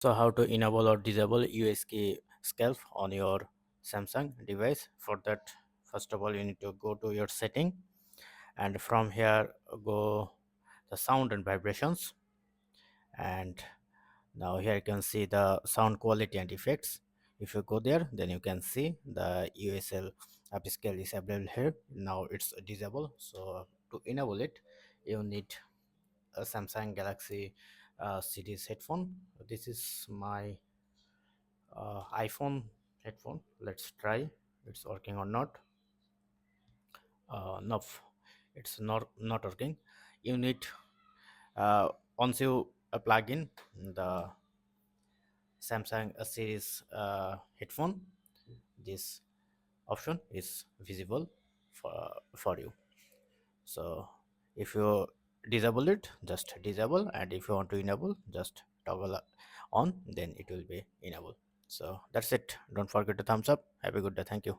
So how to enable or disable UHQ shelf on your Samsung device? For that, first of all, you need to go to your setting, and from here go the sound and vibrations, and now here you can see the sound quality and effects. If you go there, then you can see the USL upscale is available here. Now it's disabled. So to enable it, you need a Samsung Galaxy series headphone. This is my iPhone headphone. Let's try it's working or not. No, it's not working. You need once you plug in the Samsung series headphone, this option is visible for you. So if you disable it, just disable, and if you want to enable, just toggle on, then it will be enabled. So that's it. Don't forget to thumbs up. Have a good day. Thank you.